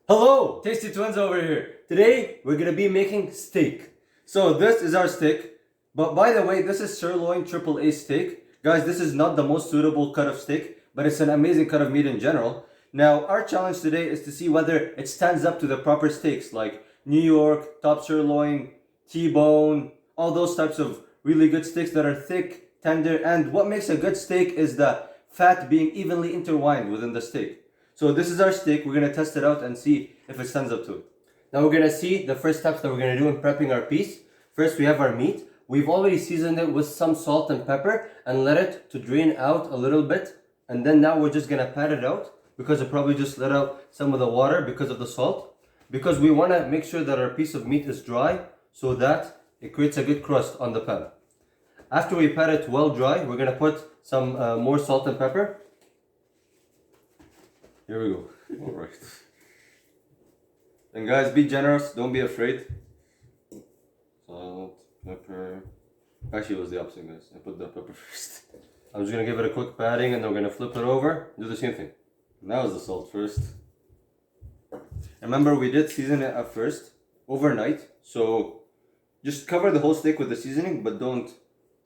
Hello, Tasty Twins over here. Today we're gonna be making steak. So this is our steak. But by the way, this is sirloin AAA steak. Guys, this is not the most suitable cut of steak, but it's an amazing cut of meat in general. Now, our challenge today is to see whether it stands up to the proper steaks like New York, top sirloin, T-bone, all those types of really good steaks that are thick, tender, and what makes a good steak is the fat being evenly intertwined within the steak. So this is our steak. We're going to test it out and see if it stands up to it. Now we're going to see the first steps that we're going to do in prepping our piece. First, we have our meat. We've already seasoned it with some salt and pepper and let it to drain out a little bit. And then now we're just going to pat it out because it probably just let out some of the water because of the salt. Because we want to make sure that our piece of meat is dry so that it creates a good crust on the pan. After we pat it well dry, we're going to put some more salt and pepper. Here we go. Alright. And guys, be generous, don't be afraid. Salt, pepper. Actually, it was the opposite, guys. I put the pepper first. I'm just gonna give it a quick patting and then we're gonna flip it over. Do the same thing. Now is the salt first. Remember, we did season it at first, overnight. So just cover the whole steak with the seasoning, but don't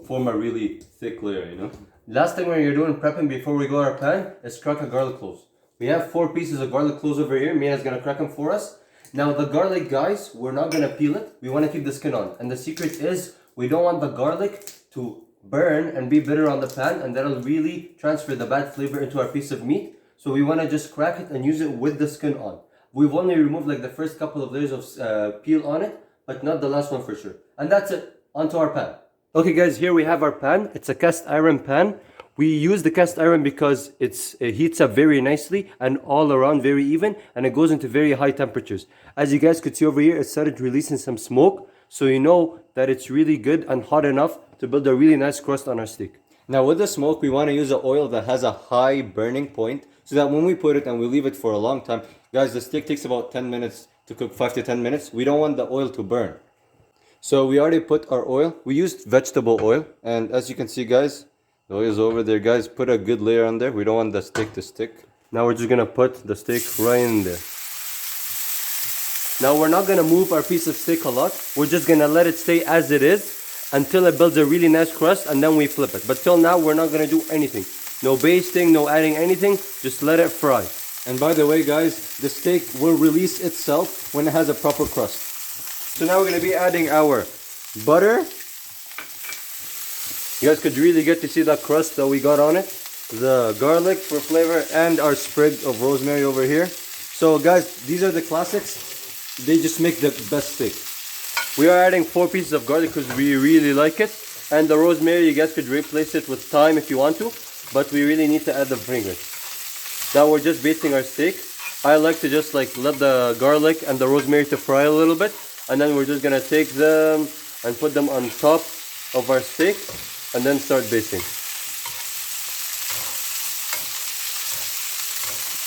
form a really thick layer, you know? Last thing when you're doing prepping before we go to our pan is crack a garlic clove. We have 4 pieces of garlic cloves over here. Mina's gonna crack them for us. Now the garlic, guys, we're not gonna peel it. We wanna keep the skin on. And the secret is we don't want the garlic to burn and be bitter on the pan, and that'll really transfer the bad flavor into our piece of meat. So we wanna just crack it and use it with the skin on. We've only removed like the first couple of layers of peel on it, but not the last one for sure. And that's it, onto our pan. Okay guys, here we have our pan. It's a cast iron pan. We use the cast iron because it heats up very nicely and all around very even, and it goes into very high temperatures. As you guys could see over here, it started releasing some smoke, so you know that it's really good and hot enough to build a really nice crust on our steak. Now with the smoke, we want to use an oil that has a high burning point so that when we put it and we leave it for a long time, guys, the steak takes about 10 minutes to cook, 5 to 10 minutes. We don't want the oil to burn. So we already put our oil. We used vegetable oil, and as you can see, guys, the oil's over there. Guys, put a good layer on there. We don't want the steak to stick. Now we're just gonna put the steak right in there. Now we're not gonna move our piece of steak a lot. We're just gonna let it stay as it is until it builds a really nice crust, and then we flip it. But till now, we're not gonna do anything. No basting, no adding anything. Just let it fry. And by the way, guys, the steak will release itself when it has a proper crust. So now we're gonna be adding our butter. You guys could really get to see that crust that we got on it. The garlic for flavor and our sprig of rosemary over here. So guys, these are the classics. They just make the best steak. We are adding 4 pieces of garlic because we really like it. And the rosemary, you guys could replace it with thyme if you want to. But we really need to add the vinegar. Now we're just basting our steak. I like to just like let the garlic and the rosemary to fry a little bit. And then we're just gonna take them and put them on top of our steak. And then start basting.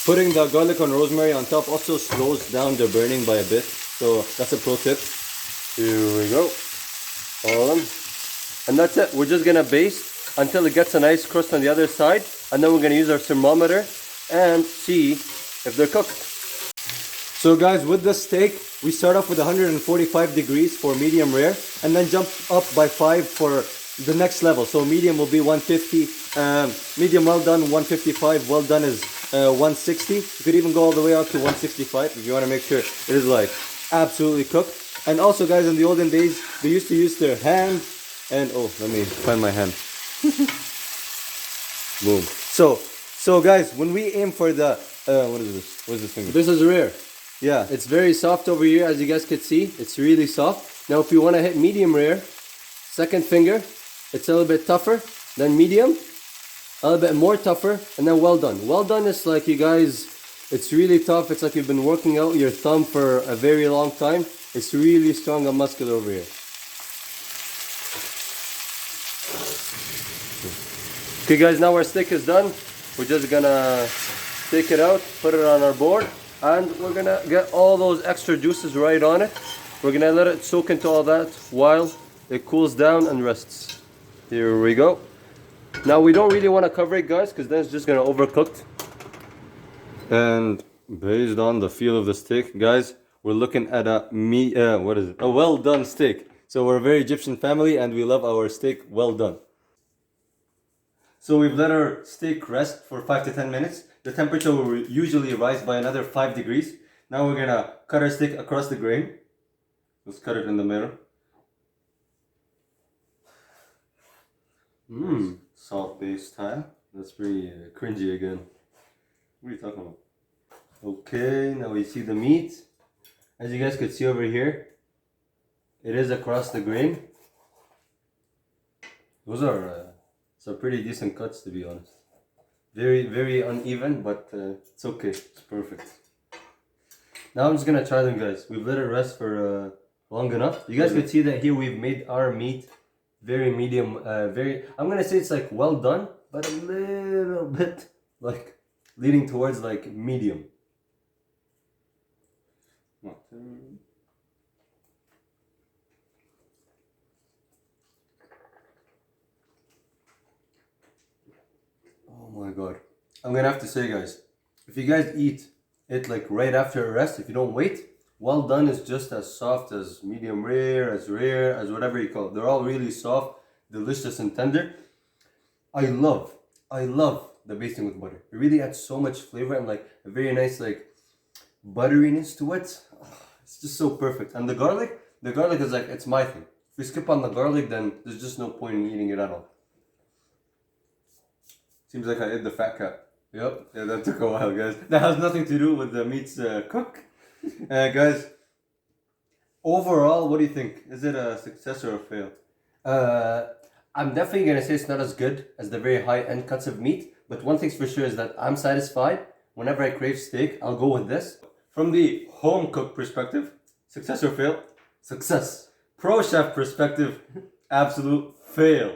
Putting the garlic and rosemary on top also slows down the burning by a bit. So that's a pro tip. Here we go. All of them. And that's it. We're just gonna baste until it gets a nice crust on the other side. And then we're gonna use our thermometer and see if they're cooked. So guys, with the steak, we start off with 145 degrees for medium rare. And then jump up by 5 for the next level. So medium will be 150, medium well done 155, well done is 160. You could even go all the way out to 165 if you want to make sure it is like absolutely cooked. And also guys, in the olden days, they used to use their hand and let me find my hand. Boom. So guys, when we aim for the what is this? What is this finger? This is rare. Yeah, it's very soft over here, as you guys could see. It's really soft. Now if you want to hit medium rare, second finger, it's a little bit tougher than medium, a little bit more tougher, and then well done. Well done is like, you guys, it's really tough. It's like you've been working out your thumb for a very long time. It's really strong and muscular over here. Okay guys, now our steak is done. We're just gonna take it out, put it on our board, and we're gonna get all those extra juices right on it. We're gonna let it soak into all that while it cools down and rests. Here we go. Now we don't really want to cover it, guys, because then it's just gonna overcook. And Based on the feel of the steak, guys, we're looking at a what is it? A well done steak. So we're a very Egyptian family and we love our steak well done. So we've let our steak rest for 5 to 10 minutes. The temperature will usually rise by another 5 degrees. Now we're gonna cut our steak across the grain. Let's cut it in the middle. Salt-based style. That's pretty cringy again. What are you talking about? Okay, now we see the meat. As you guys could see over here, it is across the grain. Those are some pretty decent cuts, to be honest. Very, very uneven, but it's okay. It's perfect. Now I'm just gonna try them, guys. We've let it rest for long enough. You guys could see that here we've made our meat very medium, I'm gonna say it's like well done, but a little bit like leaning towards like medium. Oh my god. I'm gonna have to say, guys, if you guys eat it like right after a rest, if you don't wait, well done is just as soft as medium rare, as whatever you call it. They're all really soft, delicious and tender. I love the basting with butter. It really adds so much flavor and like a very nice like butteriness to it. It's just so perfect. And the garlic is like, it's my thing. If we skip on the garlic, then there's just no point in eating it at all. Seems like I ate the fat cat. Yep, yeah, that took a while, guys. That has nothing to do with the meat's cook. Guys, overall, what do you think? Is it a success or a fail? I'm definitely gonna say it's not as good as the very high-end cuts of meat, but one thing's for sure is that I'm satisfied. Whenever I crave steak, I'll go with this. From the home cook perspective, success or fail? Success. Pro chef perspective, absolute fail.